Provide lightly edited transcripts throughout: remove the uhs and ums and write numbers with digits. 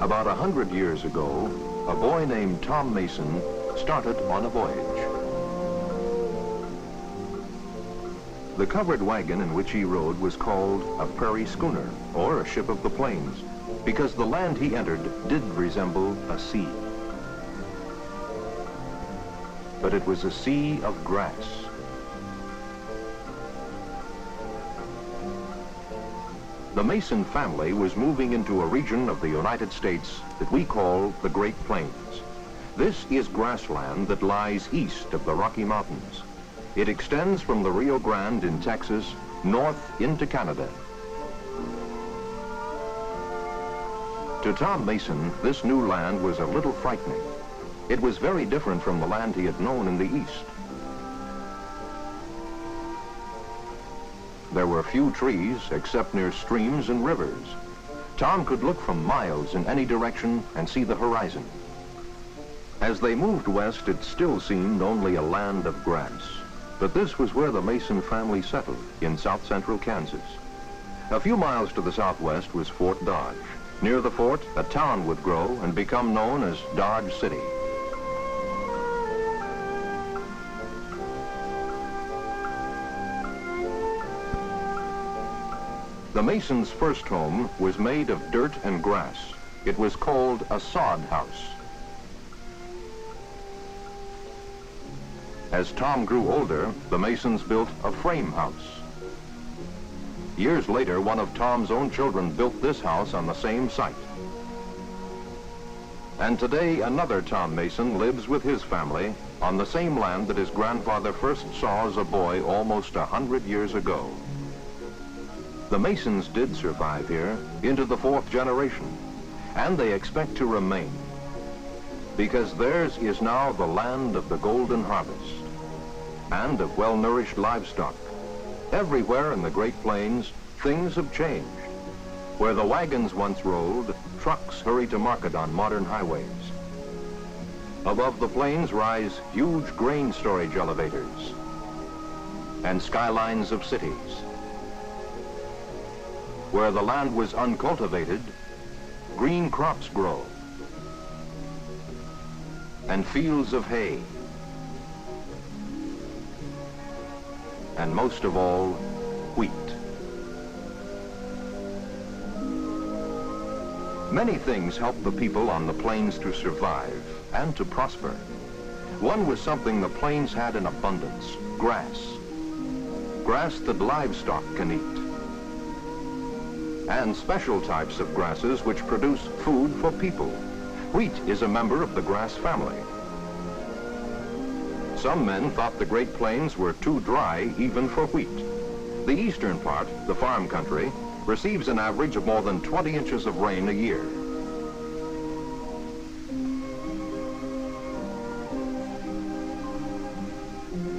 About 100 years ago, a boy named Tom Mason started on a voyage. The covered wagon in which he rode was called a prairie schooner, or a ship of the plains, because the land he entered did resemble a sea. But it was a sea of grass. The Mason family was moving into a region of the United States that we call the Great Plains. This is grassland that lies east of the Rocky Mountains. It extends from the Rio Grande in Texas north into Canada. To Tom Mason, this new land was a little frightening. It was very different from the land he had known in the east. There were few trees except near streams and rivers. Tom could look from miles in any direction and see the horizon. As they moved west, it still seemed only a land of grass. But this was where the Mason family settled, in south-central Kansas. A few miles to the southwest was Fort Dodge. Near the fort, a town would grow and become known as Dodge City. The Masons' first home was made of dirt and grass. It was called a sod house. As Tom grew older, the Masons built a frame house. Years later, one of Tom's own children built this house on the same site. And today, another Tom Mason lives with his family on the same land that his grandfather first saw as a boy almost 100 years ago. The Masons did survive here into the 4th generation, and they expect to remain, because theirs is now the land of the golden harvest and of well-nourished livestock. Everywhere in the Great Plains, things have changed. Where the wagons once rolled, trucks hurry to market on modern highways. Above the plains rise huge grain storage elevators and skylines of cities. Where the land was uncultivated, green crops grow and fields of hay. And most of all, wheat. Many things helped the people on the plains to survive and to prosper. One was something the plains had in abundance: grass. Grass that livestock can eat. And special types of grasses which produce food for people. Wheat is a member of the grass family. Some men thought the Great Plains were too dry even for wheat. The eastern part, the farm country, receives an average of more than 20 inches of rain a year.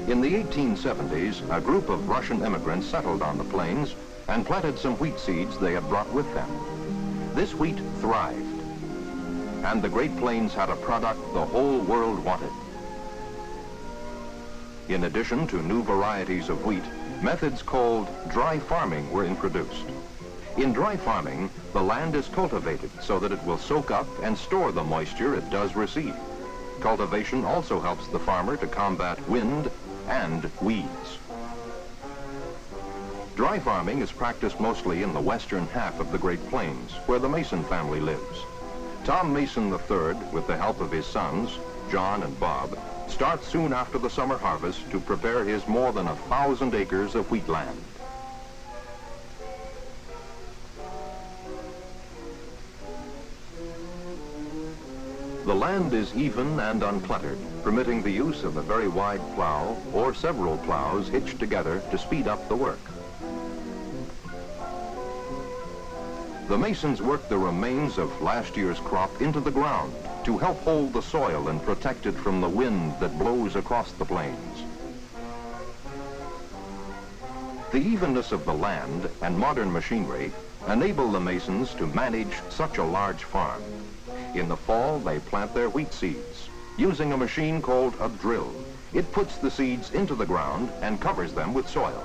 In the 1870s, a group of Russian immigrants settled on the plains and planted some wheat seeds they had brought with them. This wheat thrived, and the Great Plains had a product the whole world wanted. In addition to new varieties of wheat, methods called dry farming were introduced. In dry farming, the land is cultivated so that it will soak up and store the moisture it does receive. Cultivation also helps the farmer to combat wind and weeds. Dry farming is practiced mostly in the western half of the Great Plains, where the Mason family lives. Tom Mason III, with the help of his sons, John and Bob, starts soon after the summer harvest to prepare his more than 1,000 acres of wheat land. The land is even and uncluttered, permitting the use of a very wide plow or several plows hitched together to speed up the work. The Masons work the remains of last year's crop into the ground to help hold the soil and protect it from the wind that blows across the plains. The evenness of the land and modern machinery enable the Masons to manage such a large farm. In the fall, they plant their wheat seeds using a machine called a drill. It puts the seeds into the ground and covers them with soil.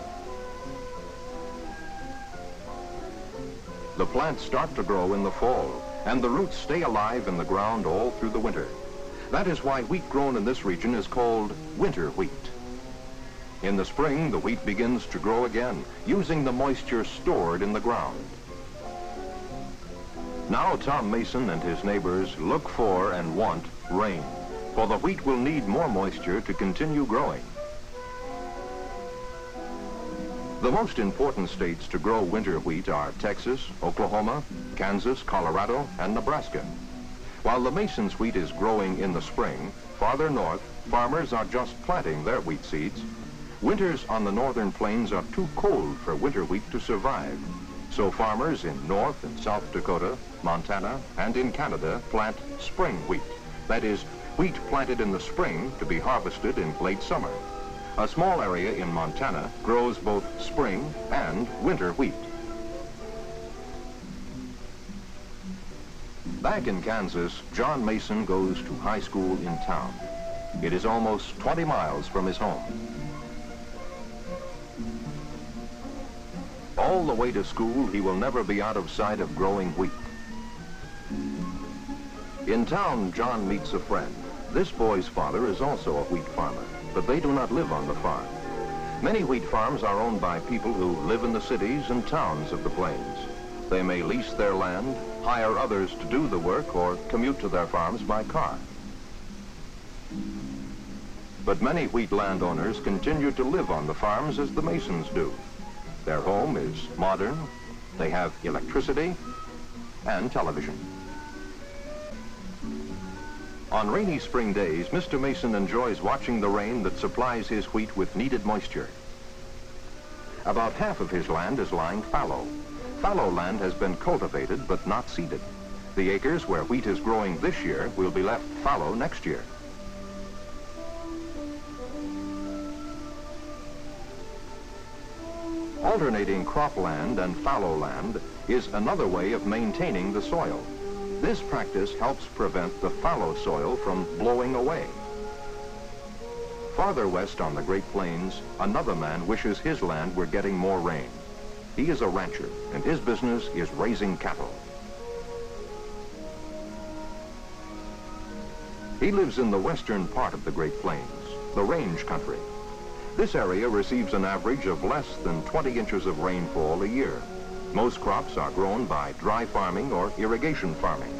The plants start to grow in the fall, and the roots stay alive in the ground all through the winter. That is why wheat grown in this region is called winter wheat. In the spring, the wheat begins to grow again, using the moisture stored in the ground. Now Tom Mason and his neighbors look for and want rain, for the wheat will need more moisture to continue growing. The most important states to grow winter wheat are Texas, Oklahoma, Kansas, Colorado, and Nebraska. While the Mason's wheat is growing in the spring, farther north, farmers are just planting their wheat seeds. Winters on the northern plains are too cold for winter wheat to survive. So farmers in North and South Dakota, Montana, and in Canada plant spring wheat. That is, wheat planted in the spring to be harvested in late summer. A small area in Montana grows both spring and winter wheat. Back in Kansas, John Mason goes to high school in town. It is almost 20 miles from his home. All the way to school, he will never be out of sight of growing wheat. In town, John meets a friend. This boy's father is also a wheat farmer, but they do not live on the farm. Many wheat farms are owned by people who live in the cities and towns of the plains. They may lease their land, hire others to do the work, or commute to their farms by car. But many wheat landowners continue to live on the farms as the Masons do. Their home is modern, they have electricity, and television. On rainy spring days, Mr. Mason enjoys watching the rain that supplies his wheat with needed moisture. About half of his land is lying fallow. Fallow land has been cultivated but not seeded. The acres where wheat is growing this year will be left fallow next year. Alternating cropland and fallow land is another way of maintaining the soil. This practice helps prevent the fallow soil from blowing away. Farther west on the Great Plains, another man wishes his land were getting more rain. He is a rancher, and his business is raising cattle. He lives in the western part of the Great Plains, the range country. This area receives an average of less than 20 inches of rainfall a year. Most crops are grown by dry farming or irrigation farming.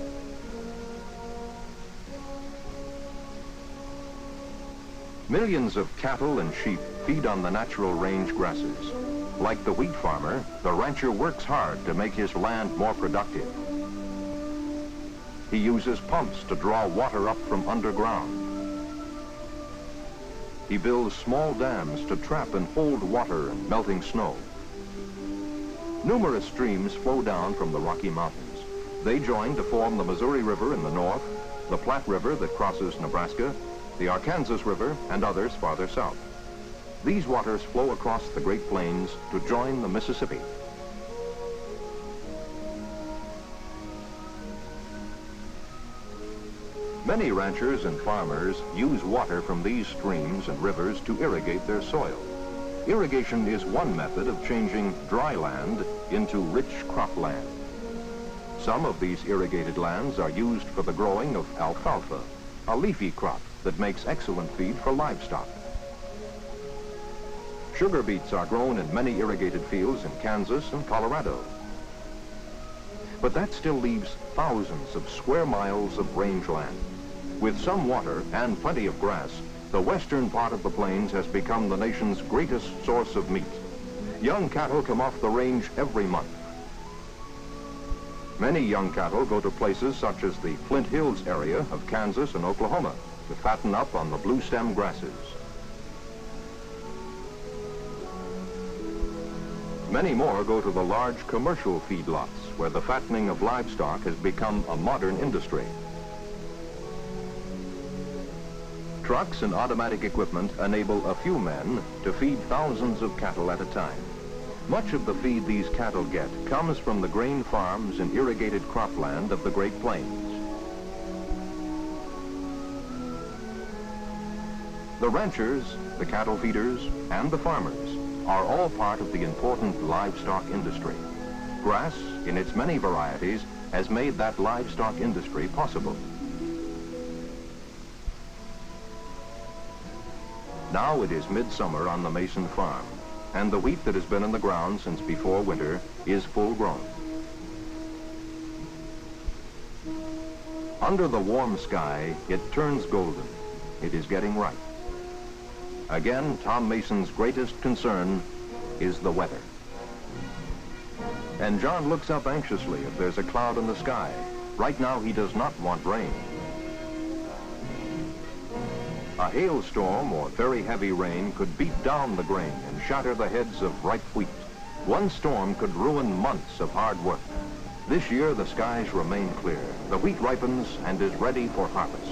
Millions of cattle and sheep feed on the natural range grasses. Like the wheat farmer, the rancher works hard to make his land more productive. He uses pumps to draw water up from underground. He builds small dams to trap and hold water and melting snow. Numerous streams flow down from the Rocky Mountains. They join to form the Missouri River in the north, the Platte River that crosses Nebraska, the Arkansas River, and others farther south. These waters flow across the Great Plains to join the Mississippi. Many ranchers and farmers use water from these streams and rivers to irrigate their soil. Irrigation is one method of changing dry land into rich cropland. Some of these irrigated lands are used for the growing of alfalfa, a leafy crop that makes excellent feed for livestock. Sugar beets are grown in many irrigated fields in Kansas and Colorado. But that still leaves thousands of square miles of rangeland. With some water and plenty of grass, the western part of the plains has become the nation's greatest source of meat. Young cattle come off the range every month. Many young cattle go to places such as the Flint Hills area of Kansas and Oklahoma to fatten up on the blue stem grasses. Many more go to the large commercial feedlots where the fattening of livestock has become a modern industry. Trucks and automatic equipment enable a few men to feed thousands of cattle at a time. Much of the feed these cattle get comes from the grain farms and irrigated cropland of the Great Plains. The ranchers, the cattle feeders, and the farmers are all part of the important livestock industry. Grass, in its many varieties, has made that livestock industry possible. Now it is midsummer on the Mason farm, and the wheat that has been in the ground since before winter is full grown. Under the warm sky, it turns golden. It is getting ripe. Again, Tom Mason's greatest concern is the weather. And John looks up anxiously if there's a cloud in the sky. Right now, he does not want rain. A hailstorm or very heavy rain could beat down the grain and shatter the heads of ripe wheat. One storm could ruin months of hard work. This year, the skies remain clear. The wheat ripens and is ready for harvest.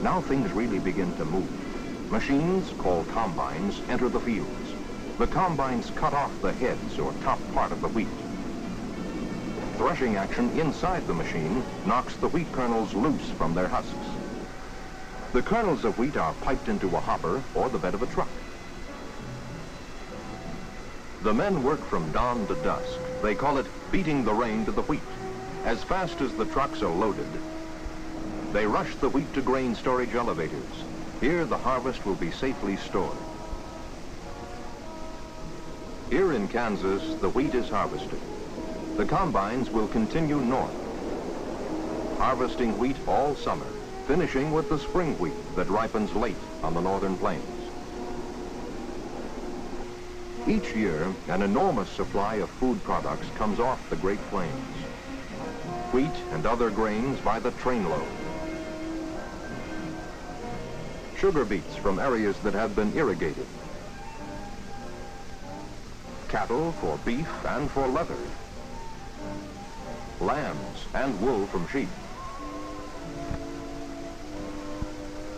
Now things really begin to move. Machines, called combines, enter the fields. The combines cut off the heads or top part of the wheat. Threshing action inside the machine knocks the wheat kernels loose from their husks. The kernels of wheat are piped into a hopper or the bed of a truck. The men work from dawn to dusk. They call it beating the rain to the wheat. As fast as the trucks are loaded, they rush the wheat to grain storage elevators. Here the harvest will be safely stored. Here in Kansas, the wheat is harvested. The combines will continue north, harvesting wheat all summer, finishing with the spring wheat that ripens late on the northern plains. Each year, an enormous supply of food products comes off the Great Plains. Wheat and other grains by the trainload. Sugar beets from areas that have been irrigated. Cattle for beef and for leather. Lambs and wool from sheep.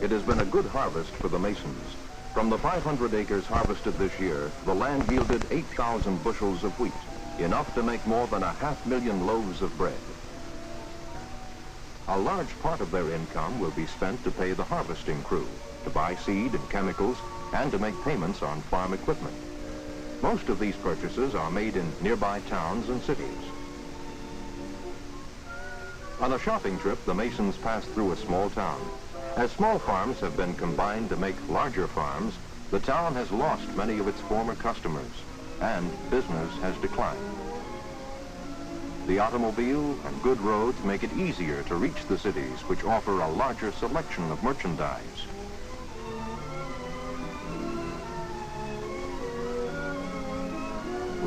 It has been a good harvest for the Masons. From the 500 acres harvested this year, the land yielded 8,000 bushels of wheat, enough to make more than 500,000 loaves of bread. A large part of their income will be spent to pay the harvesting crew, to buy seed and chemicals, and to make payments on farm equipment. Most of these purchases are made in nearby towns and cities. On a shopping trip, the Masons passed through a small town. As small farms have been combined to make larger farms, the town has lost many of its former customers, and business has declined. The automobile and good roads make it easier to reach the cities, which offer a larger selection of merchandise.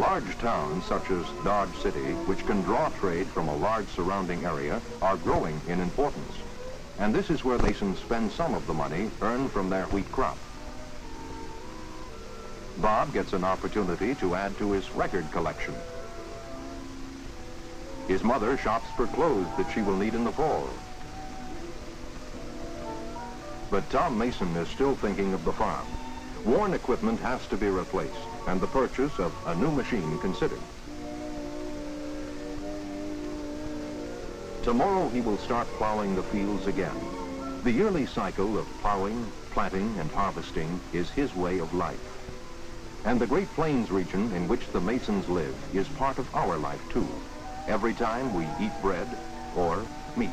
Large towns such as Dodge City, which can draw trade from a large surrounding area, are growing in importance. And this is where Masons spend some of the money earned from their wheat crop. Bob gets an opportunity to add to his record collection. His mother shops for clothes that she will need in the fall. But Tom Mason is still thinking of the farm. Worn equipment has to be replaced, and the purchase of a new machine considered. Tomorrow he will start plowing the fields again. The yearly cycle of plowing, planting, and harvesting is his way of life. And the Great Plains region in which the Masons live is part of our life too, every time we eat bread or meat.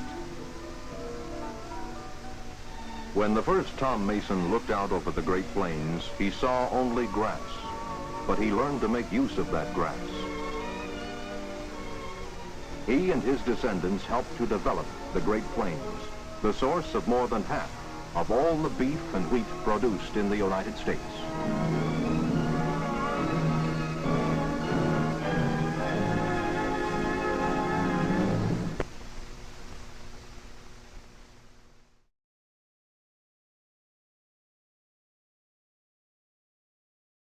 When the first Tom Mason looked out over the Great Plains, he saw only grass, but he learned to make use of that grass. He and his descendants helped to develop the Great Plains, the source of more than half of all the beef and wheat produced in the United States.